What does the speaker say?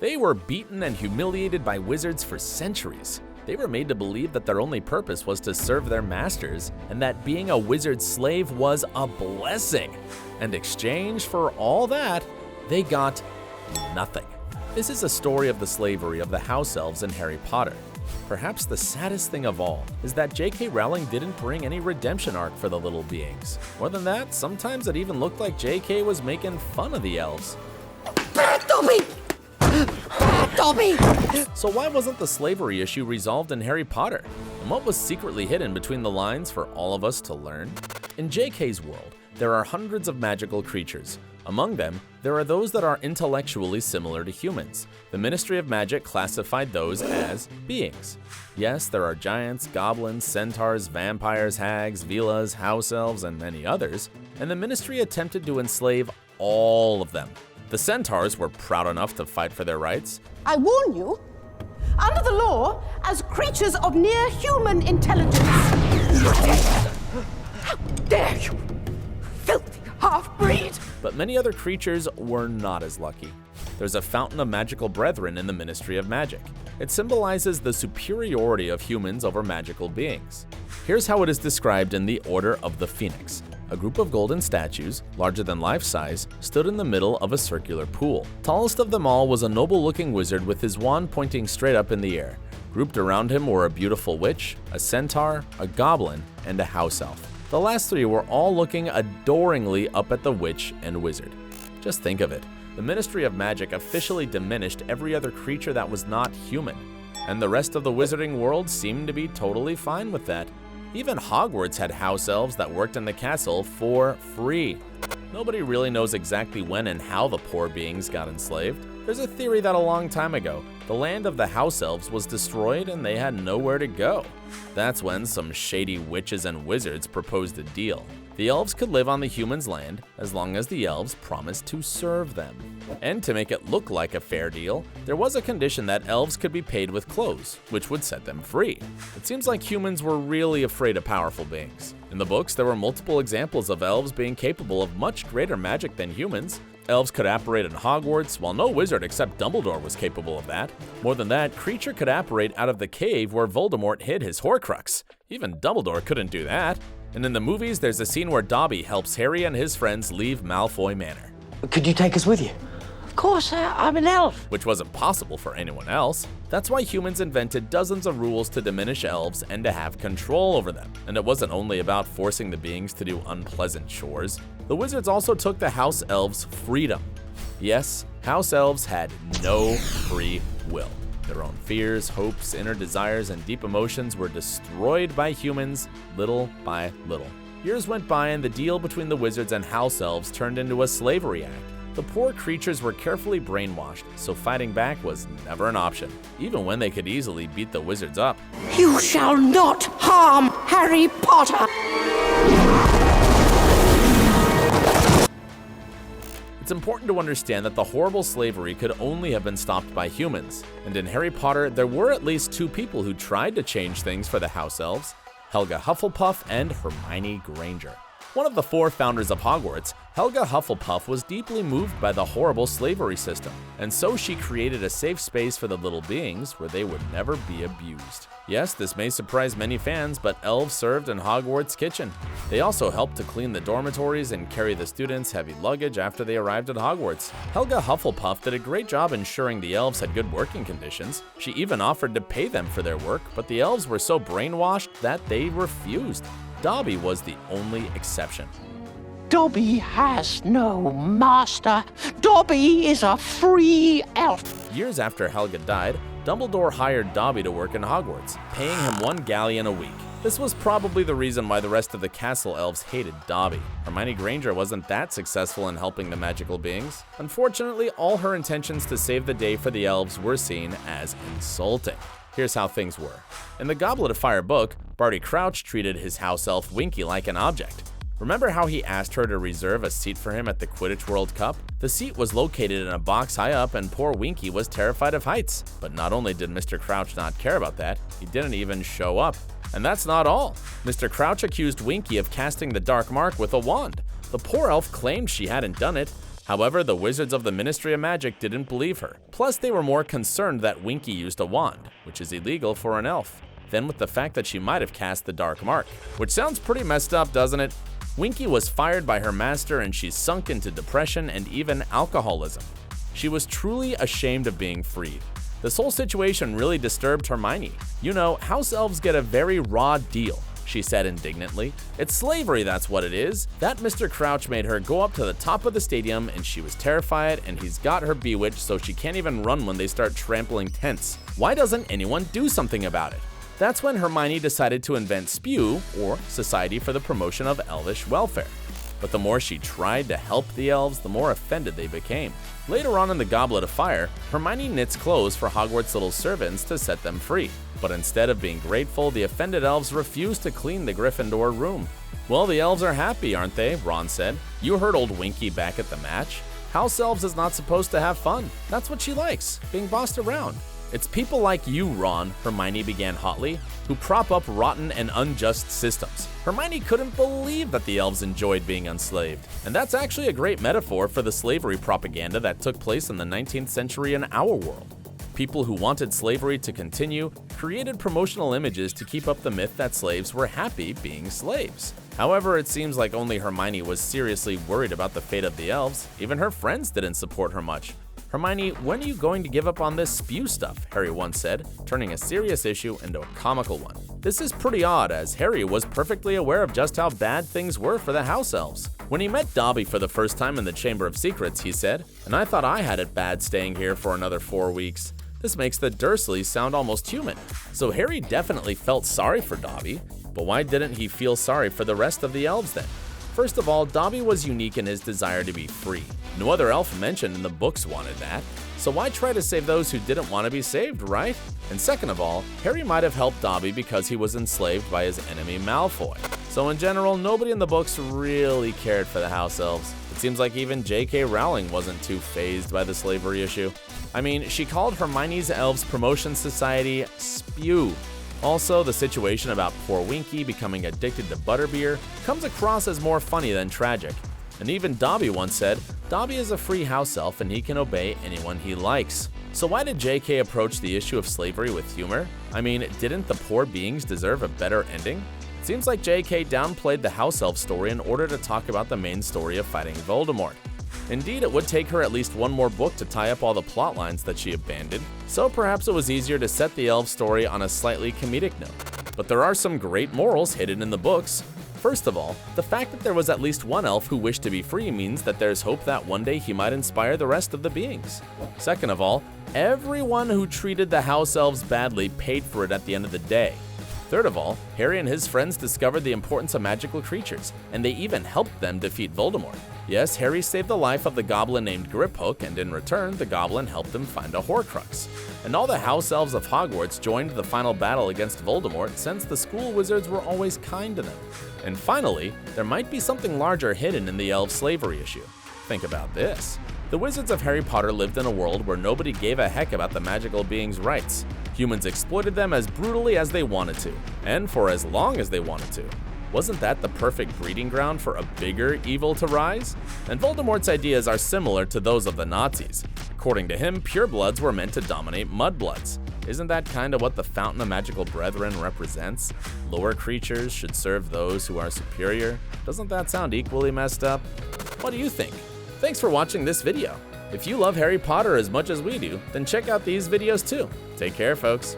They were beaten and humiliated by wizards for centuries. They were made to believe that their only purpose was to serve their masters, and that being a wizard's slave was a blessing. In exchange for all that, they got nothing. This is a story of the slavery of the House-Elves in Harry Potter. Perhaps the saddest thing of all is that JK Rowling didn't bring any redemption arc for the little beings. More than that, sometimes it even looked like JK was making fun of the elves. Dobby! Dobby! So why wasn't the slavery issue resolved in Harry Potter? And what was secretly hidden between the lines for all of us to learn? In JK's world, there are hundreds of magical creatures. Among them, there are those that are intellectually similar to humans. The Ministry of Magic classified those as beings. Yes, there are giants, goblins, centaurs, vampires, hags, velas, house elves, and many others, and the Ministry attempted to enslave all of them. The centaurs were proud enough to fight for their rights. I warn you, under the law, as creatures of near human intelligence. How dare you, filthy half-breed! But many other creatures were not as lucky. There's a fountain of magical brethren in the Ministry of Magic. It symbolizes the superiority of humans over magical beings. Here's how it is described in the Order of the Phoenix. A group of golden statues, larger than life-size, stood in the middle of a circular pool. Tallest of them all was a noble-looking wizard with his wand pointing straight up in the air. Grouped around him were a beautiful witch, a centaur, a goblin, and a house elf. The last three were all looking adoringly up at the witch and wizard. Just think of it. The Ministry of Magic officially diminished every other creature that was not human, and the rest of the wizarding world seemed to be totally fine with that. Even Hogwarts had house elves that worked in the castle for free. Nobody really knows exactly when and how the poor beings got enslaved. There's a theory that a long time ago, the land of the house elves was destroyed and they had nowhere to go. That's when some shady witches and wizards proposed a deal. The elves could live on the humans' land as long as the elves promised to serve them. And to make it look like a fair deal, there was a condition that elves could be paid with clothes, which would set them free. It seems like humans were really afraid of powerful beings. In the books, there were multiple examples of elves being capable of much greater magic than humans. Elves could apparate in Hogwarts, while no wizard except Dumbledore was capable of that. More than that, Kreacher could apparate out of the cave where Voldemort hid his Horcrux. Even Dumbledore couldn't do that. And in the movies, there's a scene where Dobby helps Harry and his friends leave Malfoy Manor. Could you take us with you? Of course, I'm an elf. Which wasn't possible for anyone else. That's why humans invented dozens of rules to diminish elves and to have control over them. And it wasn't only about forcing the beings to do unpleasant chores. The wizards also took the house elves' freedom. Yes, house elves had no free will. Their own fears, hopes, inner desires, and deep emotions were destroyed by humans little by little. Years went by and the deal between the wizards and house elves turned into a slavery act. The poor creatures were carefully brainwashed, so fighting back was never an option, even when they could easily beat the wizards up. You shall not harm Harry Potter! It's important to understand that the horrible slavery could only have been stopped by humans, and in Harry Potter, there were at least two people who tried to change things for the house elves: Helga Hufflepuff and Hermione Granger. One of the four founders of Hogwarts, Helga Hufflepuff was deeply moved by the horrible slavery system, and so she created a safe space for the little beings where they would never be abused. Yes, this may surprise many fans, but elves served in Hogwarts' kitchen. They also helped to clean the dormitories and carry the students' heavy luggage after they arrived at Hogwarts. Helga Hufflepuff did a great job ensuring the elves had good working conditions. She even offered to pay them for their work, but the elves were so brainwashed that they refused. Dobby was the only exception. Dobby has no master. Dobby is a free elf. Years after Helga died, Dumbledore hired Dobby to work in Hogwarts, paying him 1 galleon a week. This was probably the reason why the rest of the castle elves hated Dobby. Hermione Granger wasn't that successful in helping the magical beings. Unfortunately, all her intentions to save the day for the elves were seen as insulting. Here's how things were. In the Goblet of Fire book, Barty Crouch treated his house elf Winky like an object. Remember how he asked her to reserve a seat for him at the Quidditch World Cup? The seat was located in a box high up and poor Winky was terrified of heights. But not only did Mr. Crouch not care about that, he didn't even show up. And that's not all. Mr. Crouch accused Winky of casting the dark mark with a wand. The poor elf claimed she hadn't done it. However, the wizards of the Ministry of Magic didn't believe her. Plus, they were more concerned that Winky used a wand, which is illegal for an elf, than with the fact that she might have cast the Dark Mark. Which sounds pretty messed up, doesn't it? Winky was fired by her master and she's sunk into depression and even alcoholism. She was truly ashamed of being freed. This whole situation really disturbed Hermione. You know, house elves get a very raw deal, she said indignantly. It's slavery, that's what it is. That Mr. Crouch made her go up to the top of the stadium and she was terrified, and he's got her bewitched so she can't even run when they start trampling tents. Why doesn't anyone do something about it? That's when Hermione decided to invent s.p.e.w, or Society for the Promotion of Elvish Welfare. But the more she tried to help the elves, the more offended they became. Later on in the Goblet of Fire, Hermione knits clothes for Hogwarts' little servants to set them free. But instead of being grateful, the offended elves refused to clean the Gryffindor room. Well, the elves are happy, aren't they? Ron said. You heard old Winky back at the match. House-Elves is not supposed to have fun. That's what she likes, being bossed around. It's people like you, Ron, Hermione began hotly, who prop up rotten and unjust systems. Hermione couldn't believe that the elves enjoyed being enslaved. And that's actually a great metaphor for the slavery propaganda that took place in the 19th century in our world. People who wanted slavery to continue created promotional images to keep up the myth that slaves were happy being slaves. However, it seems like only Hermione was seriously worried about the fate of the elves. Even her friends didn't support her much. Hermione, when are you going to give up on this s.p.e.w stuff? Harry once said, turning a serious issue into a comical one. This is pretty odd, as Harry was perfectly aware of just how bad things were for the House-Elves. When he met Dobby for the first time in the Chamber of Secrets, he said, "And I thought I had it bad staying here for another 4 weeks. This makes the Dursleys sound almost human." So Harry definitely felt sorry for Dobby, but why didn't he feel sorry for the rest of the elves then? First of all, Dobby was unique in his desire to be free. No other elf mentioned in the books wanted that, so why try to save those who didn't want to be saved, right? And second of all, Harry might have helped Dobby because he was enslaved by his enemy Malfoy. So in general, nobody in the books really cared for the House-Elves. It seems like even JK Rowling wasn't too fazed by the slavery issue. I mean, she called Hermione's Elves Promotion Society s.p.e.w. Also, the situation about poor Winky becoming addicted to butterbeer comes across as more funny than tragic. And even Dobby once said, Dobby is a free house elf and he can obey anyone he likes. So why did JK approach the issue of slavery with humor? I mean, didn't the poor beings deserve a better ending? It seems like JK downplayed the house elf story in order to talk about the main story of fighting Voldemort. Indeed, it would take her at least one more book to tie up all the plot lines that she abandoned, so perhaps it was easier to set the elf story on a slightly comedic note. But there are some great morals hidden in the books. First of all, the fact that there was at least one elf who wished to be free means that there's hope that one day he might inspire the rest of the beings. Second of all, everyone who treated the house elves badly paid for it at the end of the day. Third of all, Harry and his friends discovered the importance of magical creatures, and they even helped them defeat Voldemort. Yes, Harry saved the life of the goblin named Griphook, and in return, the goblin helped him find a Horcrux. And all the house elves of Hogwarts joined the final battle against Voldemort since the school wizards were always kind to them. And finally, there might be something larger hidden in the elf slavery issue. Think about this. The wizards of Harry Potter lived in a world where nobody gave a heck about the magical beings' rights. Humans exploited them as brutally as they wanted to, and for as long as they wanted to. Wasn't that the perfect breeding ground for a bigger evil to rise? And Voldemort's ideas are similar to those of the Nazis. According to him, purebloods were meant to dominate mudbloods. Isn't that kinda what the Fountain of Magical Brethren represents? Lower creatures should serve those who are superior? Doesn't that sound equally messed up? What do you think? Thanks for watching this video. If you love Harry Potter as much as we do, then check out these videos too. Take care, folks.